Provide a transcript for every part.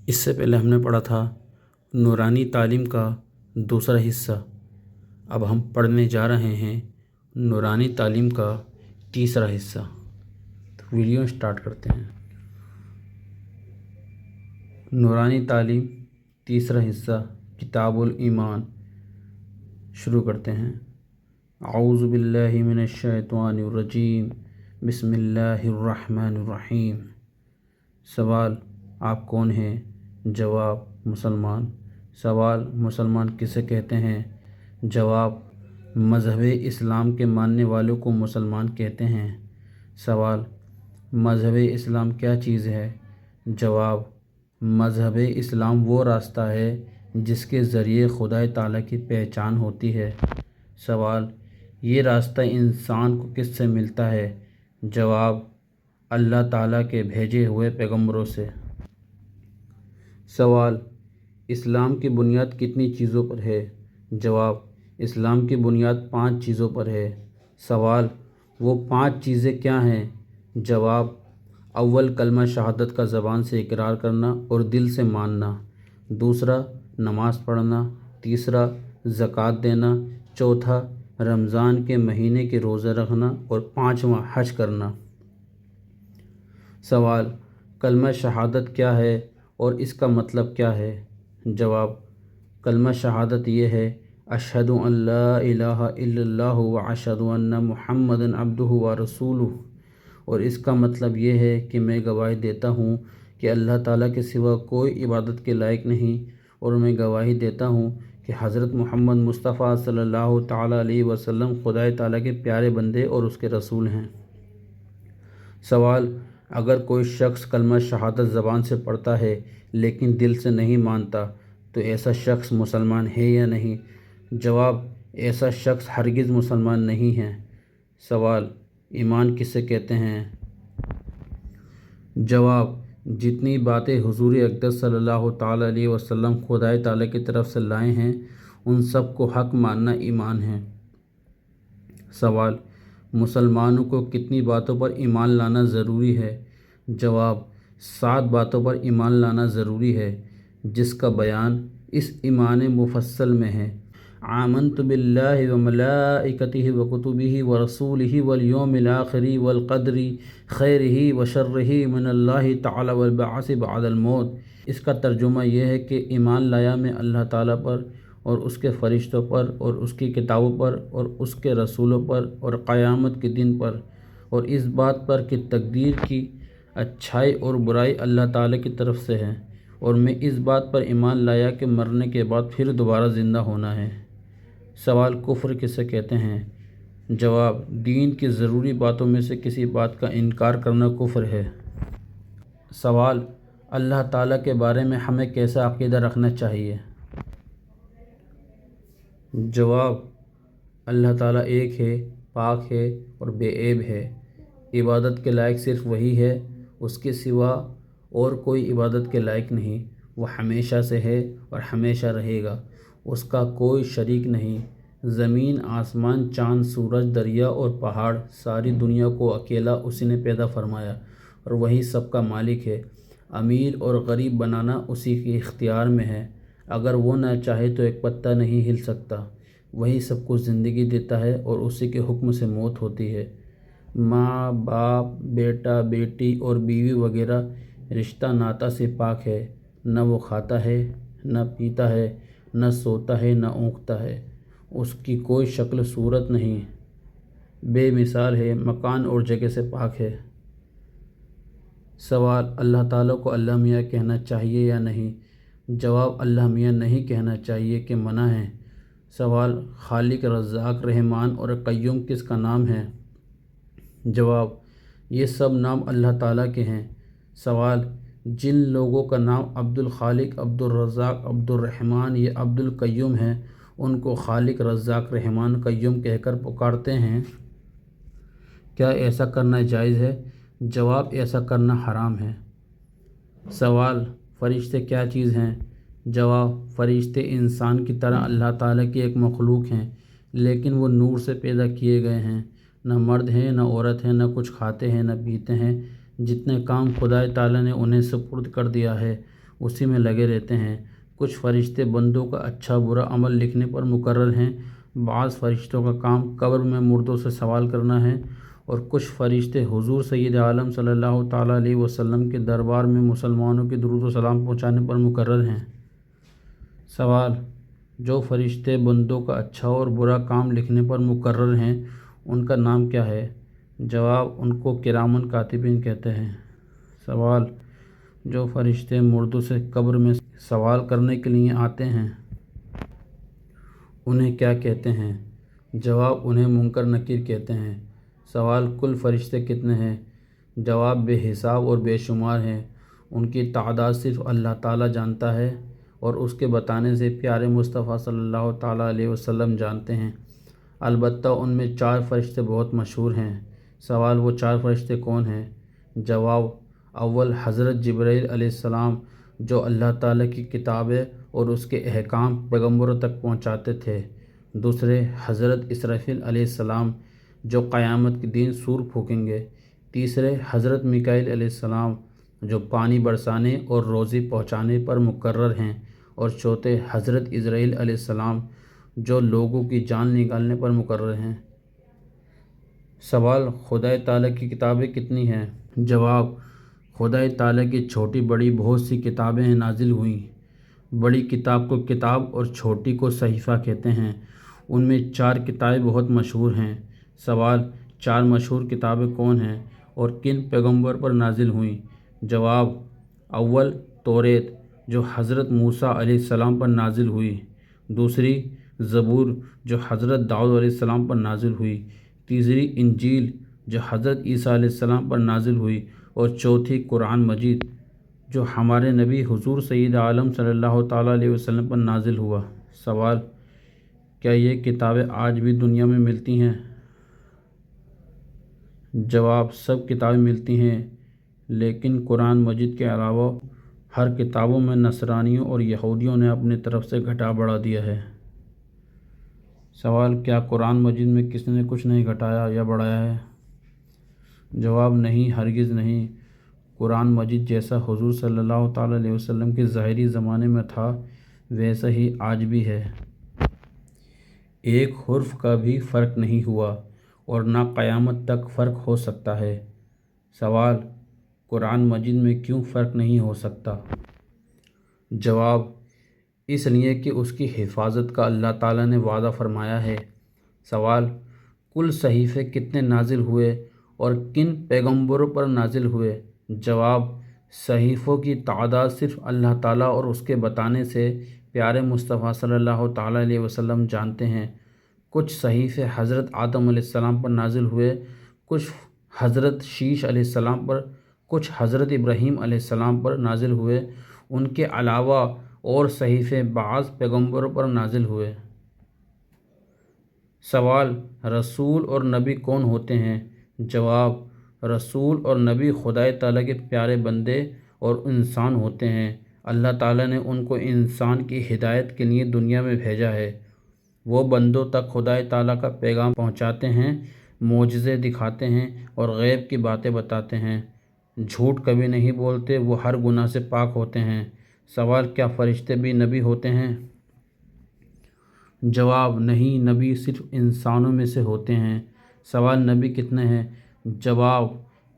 اس سے پہلے ہم نے پڑھا تھا نورانی تعلیم کا دوسرا حصہ۔ اب ہم پڑھنے جا رہے ہیں نورانی تعلیم کا تیسرا حصہ۔ تو ویڈیو سٹارٹ کرتے ہیں۔ نورانی تعلیم تیسرا حصہ، کتاب الایمان، شروع کرتے ہیں۔ اعوذ باللہ من الشیطان الرجیم، بسم اللہ الرحمن الرحیم۔ سوال: آپ کون ہیں؟ جواب: مسلمان۔ سوال: مسلمان کسے کہتے ہیں؟ جواب: مذہب اسلام کے ماننے والوں کو مسلمان کہتے ہیں۔ سوال: مذہب اسلام کیا چیز ہے؟ جواب: مذہب اسلام وہ راستہ ہے جس کے ذریعے خدا تعالیٰ کی پہچان ہوتی ہے۔ سوال: یہ راستہ انسان کو کس سے ملتا ہے؟ جواب: اللہ تعالیٰ کے بھیجے ہوئے پیغمبروں سے۔ سوال: اسلام کی بنیاد کتنی چیزوں پر ہے؟ جواب: اسلام کی بنیاد 5 چیزوں پر ہے۔ سوال: وہ 5 چیزیں کیا ہیں؟ جواب: اول، کلمہ شہادت کا زبان سے اقرار کرنا اور دل سے ماننا۔ دوسرا، نماز پڑھنا۔ تیسرا، زکوٰۃ دینا۔ چوتھا، رمضان کے مہینے کے روزے رکھنا۔ اور پانچواں، حج کرنا۔ سوال: کلمہ شہادت کیا ہے اور اس کا مطلب کیا ہے؟ جواب: کلمہ شہادت یہ ہے: اشہد ان لا الہ الا اللہ و اشہد ان محمدًا عبدہ و رسولہ۔ اور اس کا مطلب یہ ہے کہ میں گواہی دیتا ہوں کہ اللہ تعالیٰ کے سوا کوئی عبادت کے لائق نہیں، اور میں گواہی دیتا ہوں کہ حضرت محمد مصطفیٰ صلی اللہ تعالیٰ علیہ وسلم خدا تعالیٰ کے پیارے بندے اور اس کے رسول ہیں۔ سوال: اگر کوئی شخص کلمہ شہادت زبان سے پڑھتا ہے لیکن دل سے نہیں مانتا تو ایسا شخص مسلمان ہے یا نہیں؟ جواب: ایسا شخص ہرگز مسلمان نہیں ہے۔ سوال: ایمان کسے کہتے ہیں؟ جواب: جتنی باتیں حضور اقدس صلی اللہ تعالیٰ علیہ وسلم خدا تعالیٰ کی طرف سے لائے ہیں ان سب کو حق ماننا ایمان ہے۔ سوال: مسلمانوں کو کتنی باتوں پر ایمان لانا ضروری ہے؟ جواب: 7 باتوں پر ایمان لانا ضروری ہے، جس کا بیان اس ایمان مفصل میں ہے۔ آمنت باللہ وملائکتہ وکتبہ ورسولہ والیوم الآخر والقدر خیرہ وشرہ من اللہ تعالی والبعث بعد الموت۔ اس کا ترجمہ یہ ہے کہ ایمان لایا میں اللہ تعالیٰ پر اور اس کے فرشتوں پر اور اس کی کتابوں پر اور اس کے رسولوں پر اور قیامت کے دن پر، اور اس بات پر کہ تقدیر کی اچھائی اور برائی اللہ تعالیٰ کی طرف سے ہے، اور میں اس بات پر ایمان لایا کہ مرنے کے بعد پھر دوبارہ زندہ ہونا ہے۔ سوال: کفر کسے کہتے ہیں؟ جواب: دین کی ضروری باتوں میں سے کسی بات کا انکار کرنا کفر ہے۔ سوال: اللہ تعالیٰ کے بارے میں ہمیں کیسا عقیدہ رکھنا چاہیے؟ جواب: اللہ تعالیٰ ایک ہے، پاک ہے اور بے عیب ہے۔ عبادت کے لائق صرف وہی ہے، اس کے سوا اور کوئی عبادت کے لائق نہیں۔ وہ ہمیشہ سے ہے اور ہمیشہ رہے گا، اس کا کوئی شریک نہیں۔ زمین، آسمان، چاند، سورج، دریا اور پہاڑ، ساری دنیا کو اکیلا اسی نے پیدا فرمایا اور وہی سب کا مالک ہے۔ امیر اور غریب بنانا اسی کے اختیار میں ہے، اگر وہ نہ چاہے تو ایک پتا نہیں ہل سکتا۔ وہی سب کو زندگی دیتا ہے اور اسی کے حکم سے موت ہوتی ہے۔ ماں باپ، بیٹا بیٹی اور بیوی وغیرہ رشتہ ناتا سے پاک ہے۔ نہ وہ کھاتا ہے، نہ پیتا ہے، نہ سوتا ہے، نہ اونگتا ہے۔ اس کی کوئی شکل صورت نہیں، بے مثال ہے، مکان اور جگہ سے پاک ہے۔ سوال: اللہ تعالیٰ کو اللہ میاں کہنا چاہیے یا نہیں؟ جواب: اللہ میاں نہیں کہنا چاہیے کہ منع ہے۔ سوال: خالق، رزاق، رحمان اور قیوم کس کا نام ہے؟ جواب: یہ سب نام اللہ تعالیٰ کے ہیں۔ سوال: جن لوگوں کا نام عبد الخالق، عبد الرزاق، عبد الرحمن یا عبد القیوم ہے، ان کو خالق، رزاق، رحمان، قیوم کہہ کر پکارتے ہیں، کیا ایسا کرنا جائز ہے؟ جواب: ایسا کرنا حرام ہے۔ سوال: فرشتے کیا چیز ہیں؟ جواب: فرشتے انسان کی طرح اللہ تعالیٰ کی ایک مخلوق ہیں، لیکن وہ نور سے پیدا کیے گئے ہیں۔ نہ مرد ہیں نہ عورت ہیں، نہ کچھ کھاتے ہیں نہ پیتے ہیں۔ جتنے کام خدا تعالیٰ نے انہیں سپرد کر دیا ہے اسی میں لگے رہتے ہیں۔ کچھ فرشتے بندوں کا اچھا برا عمل لکھنے پر مقرر ہیں۔ بعض فرشتوں کا کام قبر میں مردوں سے سوال کرنا ہے، اور کچھ فرشتے حضور سید عالم صلی اللہ تعالیٰ علیہ وسلم کے دربار میں مسلمانوں کے درود و سلام پہنچانے پر مقرر ہیں۔ سوال: جو فرشتے بندوں کا اچھا اور برا کام لکھنے پر مقرر ہیں ان کا نام کیا ہے؟ جواب: ان کو کرامن کاتبین کہتے ہیں۔ سوال: جو فرشتے مردوں سے قبر میں سوال کرنے کے لیے آتے ہیں انہیں کیا کہتے ہیں؟ جواب: انہیں منکر نکیر کہتے ہیں۔ سوال: کل فرشتے کتنے ہیں؟ جواب: بے حساب اور بے شمار ہیں، ان کی تعداد صرف اللہ تعالیٰ جانتا ہے، اور اس کے بتانے سے پیارے مصطفیٰ صلی اللہ تعالیٰ علیہ وسلم جانتے ہیں۔ البتہ ان میں 4 فرشتے بہت مشہور ہیں۔ سوال: وہ 4 فرشتے کون ہیں؟ جواب: اول حضرت جبرائیل علیہ السلام، جو اللہ تعالیٰ کی کتابیں اور اس کے احکام پیغمبروں تک پہنچاتے تھے۔ دوسرے حضرت اسرافیل علیہ السلام، جو قیامت کے دن سور پھونکیں گے۔ تیسرے حضرت میکائیل علیہ السلام، جو پانی برسانے اور روزی پہنچانے پر مقرر ہیں۔ اور چوتھے حضرت عزرائیل علیہ السلام، جو لوگوں کی جان نکالنے پر مقرر ہیں۔ سوال: خدا تعالیٰ کی کتابیں کتنی ہیں؟ جواب: خدا تعالیٰ کی چھوٹی بڑی بہت سی کتابیں نازل ہوئیں۔ بڑی کتاب کو کتاب اور چھوٹی کو صحیفہ کہتے ہیں۔ ان میں 4 کتابیں بہت مشہور ہیں۔ سوال: 4 مشہور کتابیں کون ہیں اور کن پیغمبر پر نازل ہوئیں؟ جواب: اول توریت، جو حضرت موسیٰ علیہ السلام پر نازل ہوئی۔ دوسری زبور، جو حضرت داؤد علیہ السلام پر نازل ہوئی۔ تیسری انجیل، جو حضرت عیسیٰ علیہ السلام پر نازل ہوئی۔ اور چوتھی قرآن مجید، جو ہمارے نبی حضور سید عالم صلی اللہ تعالیٰ علیہ وسلم پر نازل ہوا۔ سوال: کیا یہ کتابیں آج بھی دنیا میں ملتی ہیں؟ جواب: سب کتابیں ملتی ہیں، لیکن قرآن مجید کے علاوہ ہر کتابوں میں نصرانیوں اور یہودیوں نے اپنی طرف سے گھٹا بڑھا دیا ہے۔ سوال: کیا قرآن مجید میں کسی نے کچھ نہیں گھٹایا یا بڑھایا ہے؟ جواب: نہیں، ہرگز نہیں۔ قرآن مجید جیسا حضور صلی اللہ تعالیٰ علیہ وسلم کے ظاہری زمانے میں تھا ویسا ہی آج بھی ہے۔ ایک حرف کا بھی فرق نہیں ہوا اور نہ قیامت تک فرق ہو سکتا ہے۔ سوال: قرآن مجید میں کیوں فرق نہیں ہو سکتا؟ جواب: اس لیے کہ اس کی حفاظت کا اللہ تعالیٰ نے وعدہ فرمایا ہے۔ سوال: کل صحیفے کتنے نازل ہوئے اور کن پیغمبروں پر نازل ہوئے؟ جواب: صحیفوں کی تعداد صرف اللہ تعالیٰ اور اس کے بتانے سے پیارے مصطفیٰ صلی اللہ تعالیٰ علیہ وسلم جانتے ہیں۔ کچھ صحیفے حضرت آدم علیہ السلام پر نازل ہوئے، کچھ حضرت شیش علیہ السلام پر، کچھ حضرت ابراہیم علیہ السلام پر نازل ہوئے۔ ان کے علاوہ اور صحیفے بعض پیغمبروں پر نازل ہوئے۔ سوال: رسول اور نبی کون ہوتے ہیں؟ جواب: رسول اور نبی خدا تعالیٰ کے پیارے بندے اور انسان ہوتے ہیں۔ اللہ تعالیٰ نے ان کو انسان کی ہدایت کے لیے دنیا میں بھیجا ہے۔ وہ بندوں تک خدا تعالیٰ کا پیغام پہنچاتے ہیں، معجزے دکھاتے ہیں اور غیب کی باتیں بتاتے ہیں۔ جھوٹ کبھی نہیں بولتے، وہ ہر گناہ سے پاک ہوتے ہیں۔ سوال: کیا فرشتے بھی نبی ہوتے ہیں؟ جواب: نہیں، نبی صرف انسانوں میں سے ہوتے ہیں۔ سوال: نبی کتنے ہیں؟ جواب: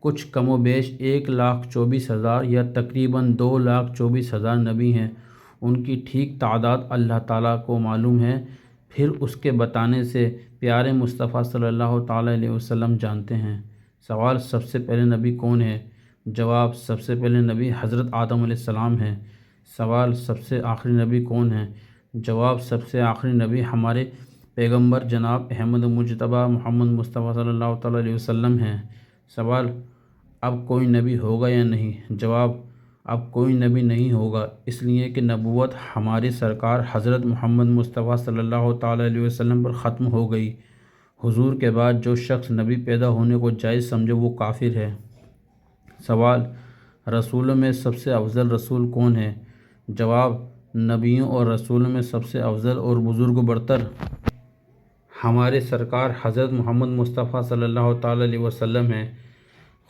کچھ کم و بیش 1,24,000 یا تقریباً 2,24,000 نبی ہیں۔ ان کی ٹھیک تعداد اللہ تعالیٰ کو معلوم ہے، پھر اس کے بتانے سے پیارے مصطفیٰ صلی اللہ تعالیٰ علیہ وسلم جانتے ہیں۔ سوال: سب سے پہلے نبی کون ہے؟ جواب: سب سے پہلے نبی حضرت آدم علیہ السلام ہیں۔ سوال: سب سے آخری نبی کون ہے؟ جواب: سب سے آخری نبی ہمارے پیغمبر جناب احمد مجتبیٰ محمد مصطفیٰ صلی اللہ تعالیٰ علیہ وسلم ہیں۔ سوال: اب کوئی نبی ہوگا یا نہیں؟ جواب: اب کوئی نبی نہیں ہوگا، اس لیے کہ نبوت ہمارے سرکار حضرت محمد مصطفیٰ صلی اللہ تعالیٰ علیہ وسلم پر ختم ہو گئی۔ حضور کے بعد جو شخص نبی پیدا ہونے کو جائز سمجھے وہ کافر ہے۔ سوال: رسولوں میں سب سے افضل رسول کون ہے؟ جواب: نبیوں اور رسولوں میں سب سے افضل اور بزرگ و برتر ہمارے سرکار حضرت محمد مصطفیٰ صلی اللہ تعالیٰ علیہ وسلم ہیں۔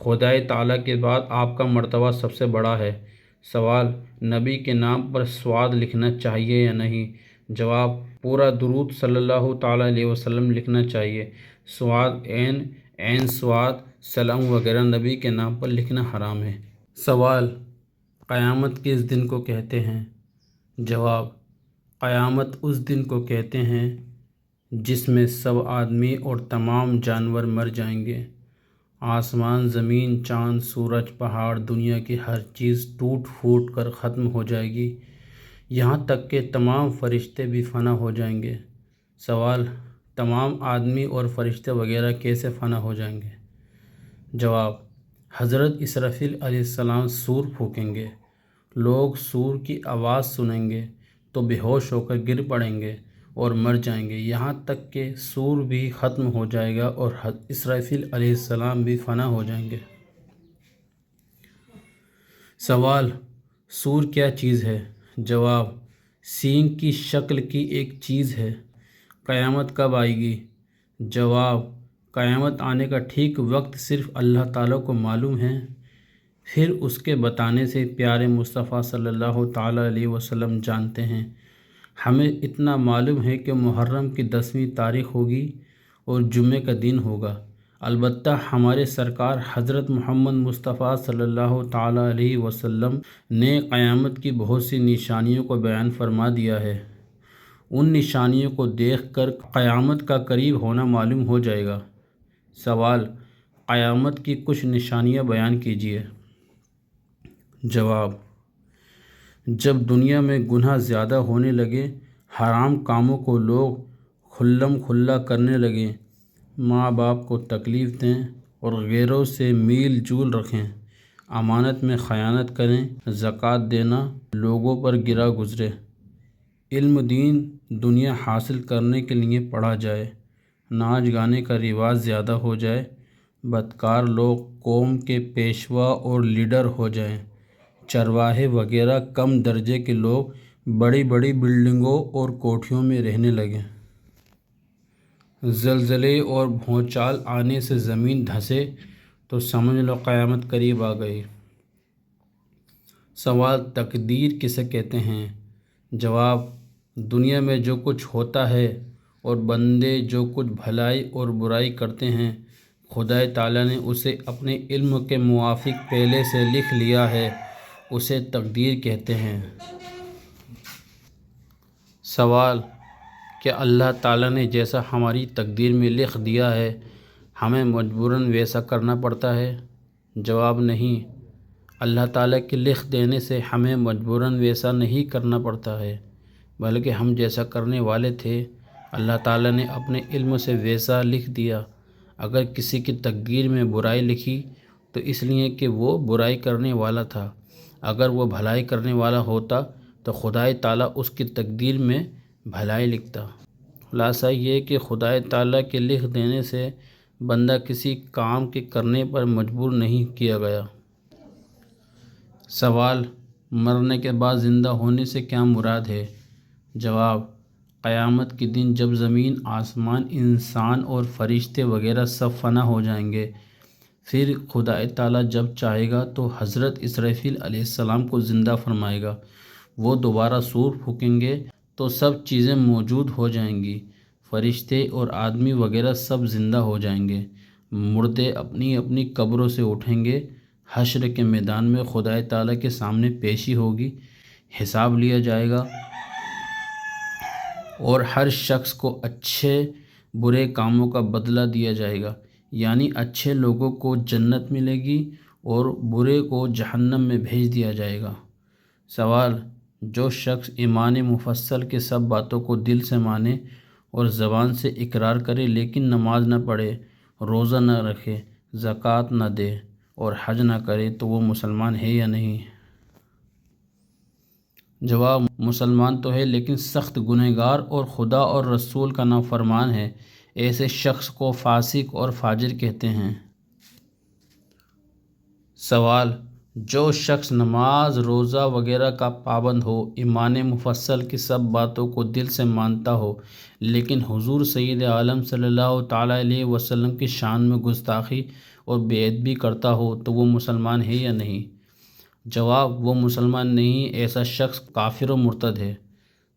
خدا تعالیٰ کے بعد آپ کا مرتبہ سب سے بڑا ہے۔ سوال، نبی کے نام پر سواد لکھنا چاہیے یا نہیں؟ جواب، پورا درود صلی اللہ تعالیٰ علیہ وسلم لکھنا چاہیے۔ سواد، عین سواد، سلام وغیرہ نبی کے نام پر لکھنا حرام ہے۔ سوال، قیامت کس دن کو کہتے ہیں؟ جواب، قیامت اس دن کو کہتے ہیں جس میں سب آدمی اور تمام جانور مر جائیں گے۔ آسمان، زمین، چاند، سورج، پہاڑ، دنیا کی ہر چیز ٹوٹ پھوٹ کر ختم ہو جائے گی، یہاں تک کہ تمام فرشتے بھی فنا ہو جائیں گے۔ سوال، تمام آدمی اور فرشتے وغیرہ کیسے فنا ہو جائیں گے؟ جواب، حضرت اسرافیل علیہ السلام سور پھونکیں گے، لوگ سور کی آواز سنیں گے تو بے ہوش ہو کر گر پڑیں گے اور مر جائیں گے، یہاں تک کہ سور بھی ختم ہو جائے گا اور اسرافیل علیہ السلام بھی فنا ہو جائیں گے۔ سوال، سور کیا چیز ہے؟ جواب، سینگ کی شکل کی ایک چیز ہے۔ قیامت کب آئے گی؟ جواب، قیامت آنے کا ٹھیک وقت صرف اللہ تعالیٰ کو معلوم ہے، پھر اس کے بتانے سے پیارے مصطفیٰ صلی اللہ تعالیٰ علیہ وسلم جانتے ہیں۔ ہمیں اتنا معلوم ہے کہ محرم کی 10ویں تاریخ ہوگی اور جمعے کا دن ہوگا۔ البتہ ہمارے سرکار حضرت محمد مصطفیٰ صلی اللہ تعالیٰ علیہ وسلم نے قیامت کی بہت سی نشانیوں کو بیان فرما دیا ہے، ان نشانیوں کو دیکھ کر قیامت کا قریب ہونا معلوم ہو جائے گا۔ سوال، قیامت کی کچھ نشانیاں بیان کیجیے۔ جواب، جب دنیا میں گناہ زیادہ ہونے لگے، حرام کاموں کو لوگ کھلم کھلا کرنے لگیں، ماں باپ کو تکلیف دیں اور غیروں سے میل جول رکھیں، امانت میں خیانت کریں، زکوٰۃ دینا لوگوں پر گرا گزرے، علم دین دنیا حاصل کرنے کے لیے پڑھا جائے، ناچ گانے کا رواج زیادہ ہو جائے، بدکار لوگ قوم کے پیشوا اور لیڈر ہو جائیں، چرواہے وغیرہ کم درجے کے لوگ بڑی بڑی بلڈنگوں اور کوٹھیوں میں رہنے لگیں، زلزلے اور بھونچال آنے سے زمین دھسے تو سمجھ لو قیامت قریب آ گئی۔ سوال، تقدیر کسے کہتے ہیں؟ جواب، دنیا میں جو کچھ ہوتا ہے اور بندے جو کچھ بھلائی اور برائی کرتے ہیں، خدا تعالیٰ نے اسے اپنے علم کے موافق پہلے سے لکھ لیا ہے، اسے تقدیر کہتے ہیں۔ سوال، کیا اللہ تعالیٰ نے جیسا ہماری تقدیر میں لکھ دیا ہے ہمیں مجبوراً ویسا کرنا پڑتا ہے؟ جواب، نہیں، اللہ تعالیٰ کے لکھ دینے سے ہمیں مجبوراً ویسا نہیں کرنا پڑتا ہے، بلکہ ہم جیسا کرنے والے تھے اللہ تعالیٰ نے اپنے علم سے ویسا لکھ دیا۔ اگر کسی کی تقدیر میں برائی لکھی تو اس لیے کہ وہ برائی کرنے والا تھا، اگر وہ بھلائی کرنے والا ہوتا تو خدا تعالیٰ اس کی تقدیر میں بھلائی لکھتا۔ خلاصہ یہ کہ خدا تعالیٰ کے لکھ دینے سے بندہ کسی کام کے کرنے پر مجبور نہیں کیا گیا۔ سوال، مرنے کے بعد زندہ ہونے سے کیا مراد ہے؟ جواب، قیامت کے دن جب زمین، آسمان، انسان اور فرشتے وغیرہ سب فنا ہو جائیں گے، پھر خدا تعالیٰ جب چاہے گا تو حضرت اسرافیل علیہ السلام کو زندہ فرمائے گا، وہ دوبارہ سور پھونکیں گے تو سب چیزیں موجود ہو جائیں گی، فرشتے اور آدمی وغیرہ سب زندہ ہو جائیں گے، مردے اپنی اپنی قبروں سے اٹھیں گے، حشر کے میدان میں خدا تعالیٰ کے سامنے پیشی ہوگی، حساب لیا جائے گا اور ہر شخص کو اچھے برے کاموں کا بدلہ دیا جائے گا، یعنی اچھے لوگوں کو جنت ملے گی اور برے کو جہنم میں بھیج دیا جائے گا۔ سوال، جو شخص ایمان مفصل کے سب باتوں کو دل سے مانے اور زبان سے اقرار کرے لیکن نماز نہ پڑھے، روزہ نہ رکھے، زکوٰۃ نہ دے اور حج نہ کرے تو وہ مسلمان ہے یا نہیں؟ جواب، مسلمان تو ہے لیکن سخت گنہگار اور خدا اور رسول کا نافرمان ہے، ایسے شخص کو فاسق اور فاجر کہتے ہیں۔ سوال، جو شخص نماز، روزہ وغیرہ کا پابند ہو، ایمان مفصل کی سب باتوں کو دل سے مانتا ہو، لیکن حضور سید عالم صلی اللہ تعالیٰ علیہ وسلم کی شان میں گستاخی اور بے ادبی کرتا ہو تو وہ مسلمان ہے یا نہیں؟ جواب، وہ مسلمان نہیں، ایسا شخص کافر و مرتد ہے۔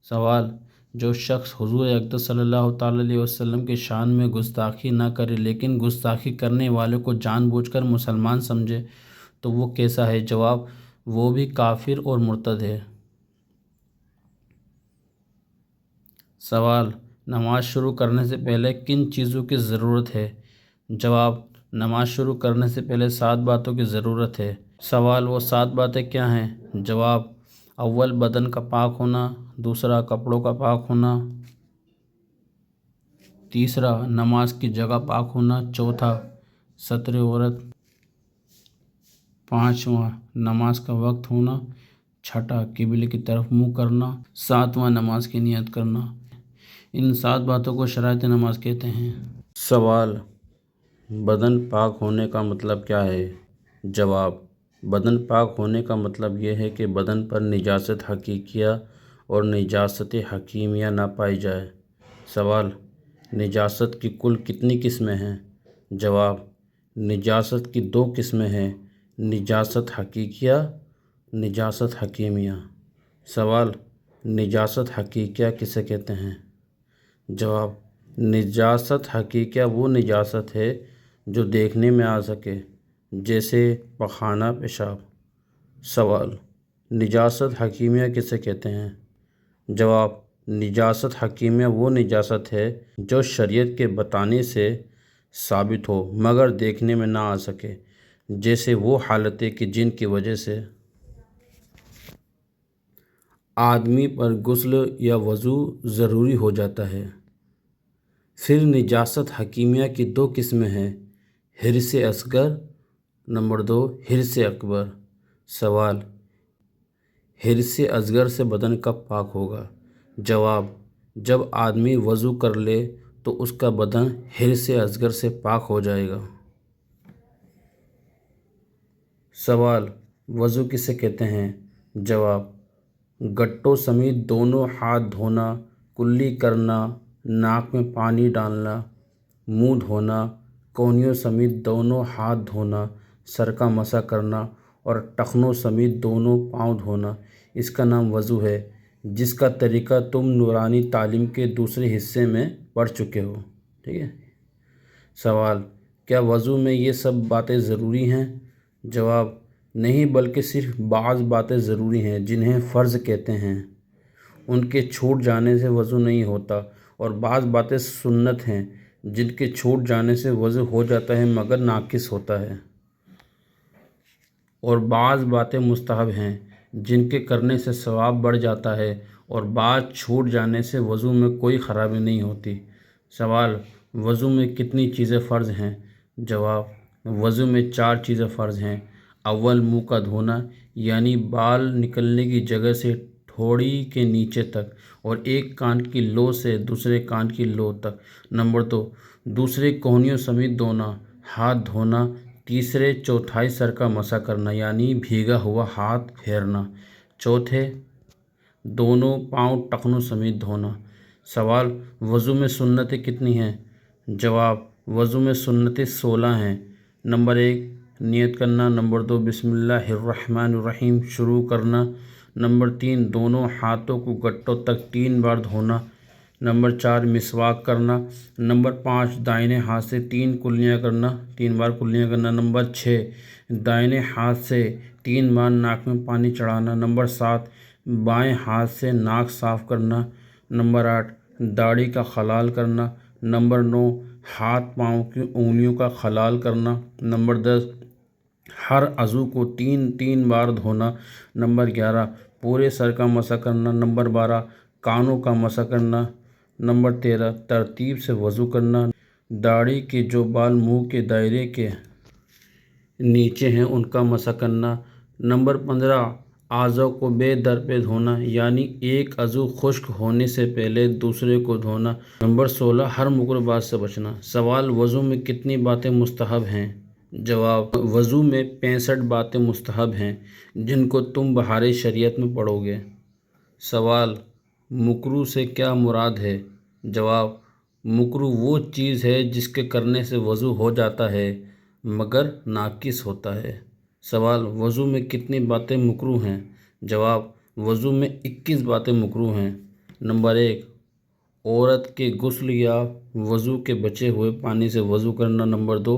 سوال، جو شخص حضور اقدس صلی اللہ تعالیٰ علیہ وسلم کے شان میں گستاخی نہ کرے لیکن گستاخی کرنے والے کو جان بوجھ کر مسلمان سمجھے تو وہ کیسا ہے؟ جواب، وہ بھی کافر اور مرتد ہے۔ سوال، نماز شروع کرنے سے پہلے کن چیزوں کی ضرورت ہے؟ جواب، نماز شروع کرنے سے پہلے 7 باتوں کی ضرورت ہے۔ سوال، وہ 7 باتیں کیا ہیں؟ جواب، اول بدن کا پاک ہونا، دوسرا کپڑوں کا پاک ہونا، تیسرا نماز کی جگہ پاک ہونا، چوتھا ستر عورت، پانچواں نماز کا وقت ہونا، چھٹا قبلے کی طرف منہ کرنا، ساتواں نماز کی نیت کرنا۔ ان 7 باتوں کو شرائط نماز کہتے ہیں۔ سوال، بدن پاک ہونے کا مطلب کیا ہے؟ جواب، بدن پاک ہونے کا مطلب یہ ہے کہ بدن پر نجاست حقیقیہ اور نجاست حکیمیہ نہ پائی جائے۔ سوال، نجاست کی کل کتنی قسمیں ہیں؟ جواب، نجاست کی 2 قسمیں ہیں، نجاست حقیقیہ، نجاست حکیمیہ۔ سوال، نجاست حقیقیہ کسے کہتے ہیں؟ جواب، نجاست حقیقیہ وہ نجاست ہے جو دیکھنے میں آ سکے، جیسے پخانہ، پیشاب۔ سوال، نجاست حکیمیہ کسے کہتے ہیں؟ جواب، نجاست حکیمیہ وہ نجاست ہے جو شریعت کے بتانے سے ثابت ہو مگر دیکھنے میں نہ آ سکے، جیسے وہ حالتیں کہ جن کی وجہ سے آدمی پر غسل یا وضو ضروری ہو جاتا ہے۔ پھر نجاست حکیمیہ کی 2 قسمیں ہیں، حرص اصغر، نمبر 2 حرص اکبر۔ سوال، حرص اصغر سے بدن کب پاک ہوگا؟ جواب، جب آدمی وضو کر لے تو اس کا بدن حرص اصغر سے پاک ہو جائے گا۔ سوال، وضو کسے کہتے ہیں؟ جواب، گٹوں سمیت دونوں ہاتھ دھونا، کلی کرنا، ناک میں پانی ڈالنا، منہ دھونا، کونیوں سمیت دونوں ہاتھ دھونا، سر کا مسح کرنا اور ٹخنوں سمیت دونوں پاؤں دھونا، اس کا نام وضو ہے، جس کا طریقہ تم نورانی تعلیم کے دوسرے حصے میں پڑھ چکے ہو۔ ٹھیک ہے۔ سوال، کیا وضو میں یہ سب باتیں ضروری ہیں؟ جواب، نہیں، بلکہ صرف بعض باتیں ضروری ہیں جنہیں فرض کہتے ہیں، ان کے چھوٹ جانے سے وضو نہیں ہوتا، اور بعض باتیں سنت ہیں جن کے چھوٹ جانے سے وضو ہو جاتا ہے مگر ناقص ہوتا ہے، اور بعض باتیں مستحب ہیں جن کے کرنے سے ثواب بڑھ جاتا ہے، اور بعض چھوٹ جانے سے وضو میں کوئی خرابی نہیں ہوتی۔ سوال، وضو میں کتنی چیزیں فرض ہیں؟ جواب، وضو میں 4 چیزیں فرض ہیں۔ اول منہ کا دھونا، یعنی بال نکلنے کی جگہ سے ٹھوڑی کے نیچے تک، اور ایک کان کی لو سے دوسرے کان کی لو تک۔ نمبر 2 دوسرے کونیوں سمیت دھونا، ہاتھ دھونا۔ تیسرے چوتھائی سر کا مسح کرنا، یعنی بھیگا ہوا ہاتھ پھیرنا۔ چوتھے دونوں پاؤں ٹخنوں سمیت دھونا۔ سوال، وضو میں سنتیں کتنی ہیں؟ جواب، وضو میں سنتیں 16 ہیں۔ نمبر 1 نیت کرنا، نمبر 2 بسم اللہ الرحمن الرحیم شروع کرنا، نمبر 3 دونوں ہاتھوں کو گٹوں تک 3 بار دھونا، نمبر 4 مسواک کرنا، نمبر 5 دائیں ہاتھ سے 3 کلیاں کرنا، 3 بار کلیاں کرنا، نمبر 6 دائیں ہاتھ سے 3 بار ناک میں پانی چڑھانا، نمبر 7 بائیں ہاتھ سے ناک صاف کرنا، نمبر 8 داڑھی کا خلال کرنا، نمبر 9 ہاتھ پاؤں کی انگلیوں کا خلال کرنا، نمبر 10 ہر عضو کو 3 بار دھونا، نمبر 11 پورے سر کا مسح کرنا، نمبر 12 کانوں کا مسح کرنا، نمبر 13 ترتیب سے وضو کرنا، داڑھی کے جو بال منہ کے دائرے کے نیچے ہیں ان کا مسح کرنا، نمبر 15 اعضاء کو بے در پہ دھونا، یعنی ایک عضو خشک ہونے سے پہلے دوسرے کو دھونا، نمبر 16 ہر مکروہات سے بچنا۔ سوال، وضو میں کتنی باتیں مستحب ہیں؟ جواب، وضو میں 65 باتیں مستحب ہیں جن کو تم بہار شریعت میں پڑھو گے۔ سوال، مکروہ سے کیا مراد ہے؟ جواب، مکروہ وہ چیز ہے جس کے کرنے سے وضو ہو جاتا ہے مگر ناقص ہوتا ہے۔ سوال، وضو میں کتنی باتیں مکروہ ہیں؟ جواب، وضو میں 21 باتیں مکروہ ہیں۔ نمبر 1، عورت کے غسل یا وضو کے بچے ہوئے پانی سے وضو کرنا۔ نمبر 2،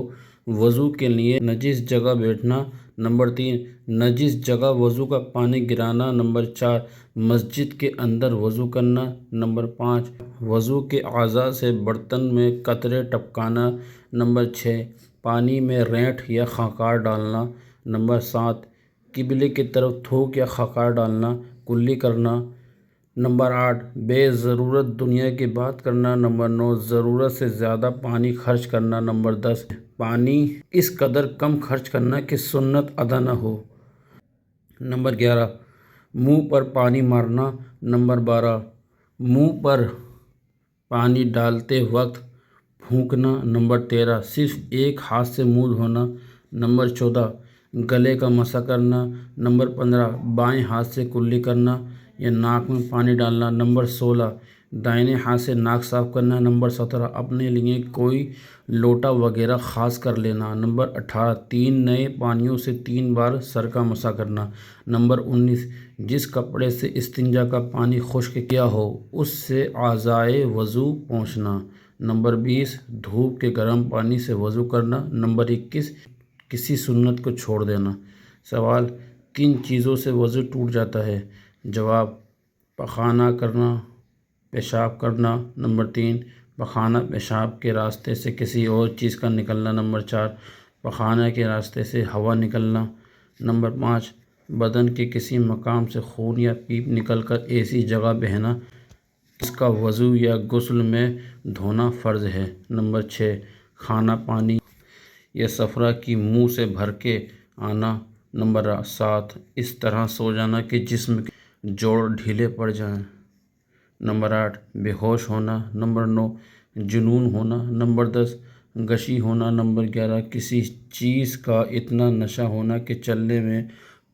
وضو کے لیے نجس جگہ بیٹھنا۔ نمبر 3، نجس جگہ وضو کا پانی گرانا۔ نمبر 4، مسجد کے اندر وضو کرنا۔ نمبر 5، وضو کے اعضاء سے برتن میں قطرے ٹپکانا۔ نمبر 6، پانی میں رینٹ یا خاکار ڈالنا۔ نمبر 7، قبلے کی طرف تھوک یا خاکار ڈالنا، کلی کرنا۔ نمبر 8، بے ضرورت دنیا کی بات کرنا۔ نمبر 9، ضرورت سے زیادہ پانی خرچ کرنا۔ نمبر 10، پانی اس قدر کم خرچ کرنا کہ سنت ادا نہ ہو۔ نمبر 11، منہ پر پانی مارنا۔ نمبر 12، منہ پر پانی ڈالتے وقت پھونکنا۔ نمبر 13، صرف ایک ہاتھ سے منہ دھونا۔ نمبر 14، گلے کا مسح کرنا۔ نمبر 15، بائیں ہاتھ سے کلی کرنا یا ناک میں پانی ڈالنا۔ نمبر 16، دائیں ہاتھ سے ناک صاف کرنا۔ نمبر 17، اپنے لیے کوئی لوٹا وغیرہ خاص کر لینا۔ نمبر 18، 3 نئے پانیوں سے 3 بار سر کا مسح کرنا۔ نمبر 19، جس کپڑے سے استنجا کا پانی خشک کیا ہو اس سے اعضائے وضو پوچھنا۔ نمبر 20، دھوپ کے گرم پانی سے وضو کرنا۔ نمبر 21، کسی سنت کو چھوڑ دینا۔ سوال، کن چیزوں سے وضو ٹوٹ جاتا ہے؟ جواب، پخانہ کرنا، پیشاب کرنا۔ نمبر 3، پخانہ پیشاب کے راستے سے کسی اور چیز کا نکلنا۔ نمبر 4، پخانہ کے راستے سے ہوا نکلنا۔ نمبر 5، بدن کے کسی مقام سے خون یا پیپ نکل کر ایسی جگہ بہنا جس کا وضو یا غسل میں دھونا فرض ہے۔ نمبر 6، کھانا پانی یا سفرہ کی منہ سے بھر کے آنا۔ نمبر 7، اس طرح سو جانا کہ جسم کے جوڑ ڈھیلے پڑ جائیں۔ نمبر 8، بے ہوش ہونا۔ نمبر 9، جنون ہونا۔ نمبر 10، غشی ہونا۔ نمبر 11، کسی چیز کا اتنا نشہ ہونا کہ چلنے میں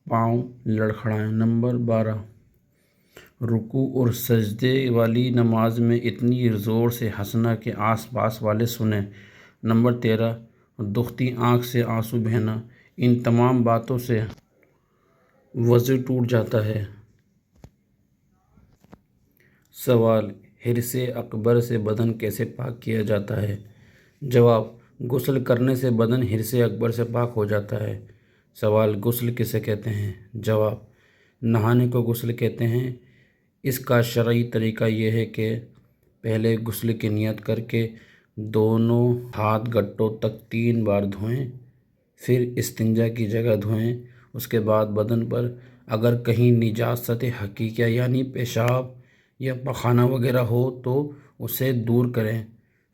پاؤں لڑکھڑائیں۔ نمبر 12، رکوع اور سجدے والی نماز میں اتنی زور سے ہنسنا کہ آس پاس والے سنیں۔ نمبر 13، دکھتی آنکھ سے آنسو بہنا۔ ان تمام باتوں سے وضو ٹوٹ جاتا ہے۔ سوال، حرص اکبر سے بدن کیسے پاک کیا جاتا ہے؟ جواب، غسل کرنے سے بدن حرص اکبر سے پاک ہو جاتا ہے۔ سوال، غسل کسے کہتے ہیں؟ جواب، نہانے کو غسل کہتے ہیں۔ اس کا شرعی طریقہ یہ ہے کہ پہلے غسل کی نیت کر کے دونوں ہاتھ گھٹنوں تک 3 بار دھوئیں، پھر استنجا کی جگہ دھوئیں۔ اس کے بعد بدن پر اگر کہیں نجاست حقیقیہ یعنی پیشاب یا پخانہ وغیرہ ہو تو اسے دور کریں،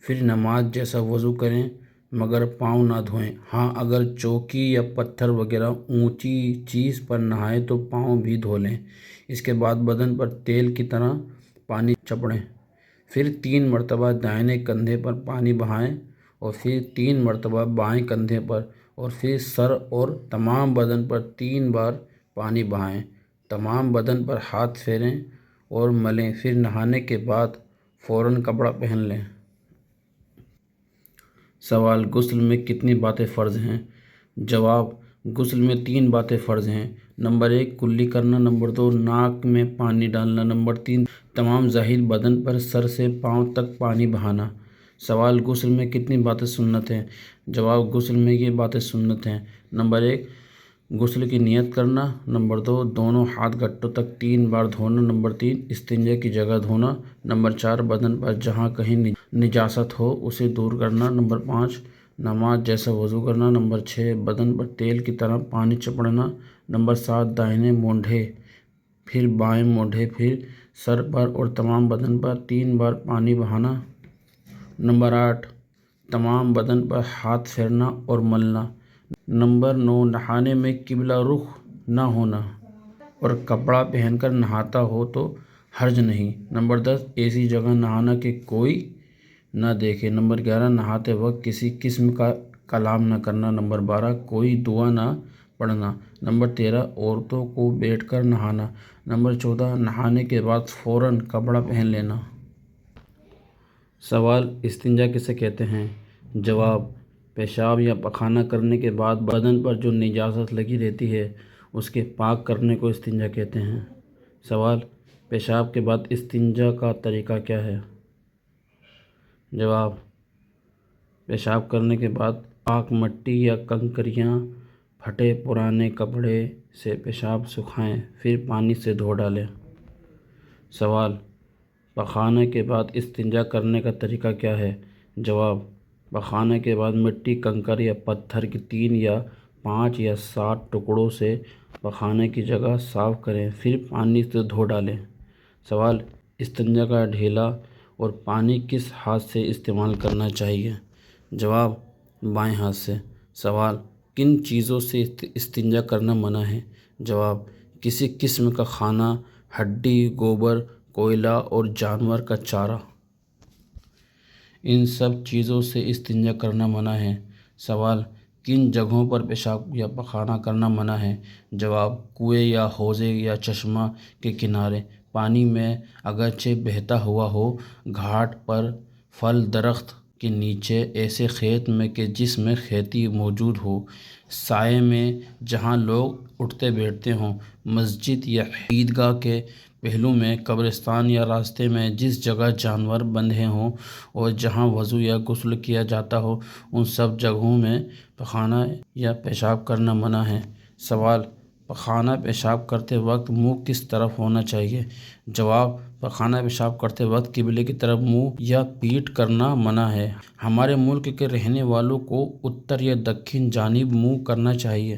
پھر نماز جیسا وضو کریں مگر پاؤں نہ دھوئیں۔ ہاں، اگر چوکی یا پتھر وغیرہ اونچی چیز پر نہائیں تو پاؤں بھی دھو لیں۔ اس کے بعد بدن پر تیل کی طرح پانی چپڑیں، پھر 3 مرتبہ دائیں کندھے پر پانی بہائیں اور پھر 3 مرتبہ بائیں کندھے پر، اور پھر سر اور تمام بدن پر 3 بار پانی بہائیں۔ تمام بدن پر ہاتھ پھیریں اور ملیں، پھر نہانے کے بعد فوراً کپڑا پہن لیں۔ سوال، غسل میں کتنی باتیں فرض ہیں؟ جواب، غسل میں 3 باتیں فرض ہیں۔ نمبر 1، کلی کرنا۔ نمبر 2، ناک میں پانی ڈالنا۔ نمبر 3، تمام ظاہر بدن پر سر سے پاؤں تک پانی بہانا۔ سوال، غسل میں کتنی باتیں سنت ہیں؟ جواب، غسل میں یہ باتیں سنت ہیں۔ نمبر 1، غسل کی نیت کرنا۔ نمبر 2، دونوں ہاتھ گھٹنوں تک 3 بار دھونا۔ نمبر 3، استنجا کی جگہ دھونا۔ نمبر 4، بدن پر جہاں کہیں نجاست ہو اسے دور کرنا۔ نمبر 5، نماز جیسا وضو کرنا۔ نمبر 6، بدن پر تیل کی طرح پانی چپڑنا۔ نمبر 7، دائیں مونڈھے پھر بائیں مونڈھے پھر سر پر اور تمام بدن پر 3 بار پانی بہانا۔ نمبر 8، تمام بدن پر ہاتھ پھیرنا اور ملنا۔ نمبر 9، نہانے میں قبلہ رخ نہ ہونا اور کپڑا پہن کر نہاتا ہو تو حرج نہیں۔ نمبر 10، ایسی جگہ نہانا کہ کوئی نہ دیکھے۔ نمبر 11، نہاتے وقت کسی قسم کا کلام نہ کرنا۔ نمبر 12، کوئی دعا نہ پڑھنا۔ نمبر 13، عورتوں کو بیٹھ کر نہانا۔ نمبر 14، نہانے کے بعد فوراً کپڑا پہن لینا۔ سوال، استنجا کسے کہتے ہیں؟ جواب، پیشاب یا پخانہ کرنے کے بعد بدن پر جو نجاست لگی رہتی ہے اس کے پاک کرنے کو استنجا کہتے ہیں۔ سوال، پیشاب کے بعد استنجا کا طریقہ کیا ہے؟ جواب، پیشاب کرنے کے بعد پاک مٹی یا کنکریاں پھٹے پرانے کپڑے سے پیشاب سکھائیں، پھر پانی سے دھو ڈالیں۔ سوال، پخانے کے بعد استنجا کرنے کا طریقہ کیا ہے؟ جواب، پخانے کے بعد مٹی، کنکر یا پتھر کے 3 یا 5 یا 7 ٹکڑوں سے پخانے کی جگہ صاف کریں، پھر پانی سے دھو ڈالیں۔ سوال، استنجا کا ڈھیلا اور پانی کس ہاتھ سے استعمال کرنا چاہیے؟ جواب، بائیں ہاتھ سے۔ سوال، کن چیزوں سے استنجا کرنا منع ہے؟ جواب، کسی قسم کا کھانا، ہڈی، گوبر، کوئلہ اور جانور کا چارہ۔ ان سب چیزوں سے استنجا کرنا منع ہے۔ سوال، کن جگہوں پر پیشاب یا پخانہ کرنا منع ہے؟ جواب، کنویں یا حوضے یا چشمہ کے کنارے، پانی میں اگرچہ بہتا ہوا ہو، گھاٹ پر، پھل درخت کے نیچے، ایسے کھیت میں کہ جس میں کھیتی موجود ہو، سائے میں جہاں لوگ اٹھتے بیٹھتے ہوں، مسجد یا عیدگاہ کے پہلو میں، قبرستان یا راستے میں، جس جگہ جانور بندھے ہوں اور جہاں وضو یا غسل کیا جاتا ہو، ان سب جگہوں میں پخانہ یا پیشاب کرنا منع ہے۔ سوال، پخانہ پیشاب کرتے وقت منہ کس طرف ہونا چاہیے؟ جواب، پخانہ پیشاب کرتے وقت قبلے کی طرف منہ یا پیٹھ کرنا منع ہے۔ ہمارے ملک کے رہنے والوں کو اتر یا دکن جانب منہ کرنا چاہیے۔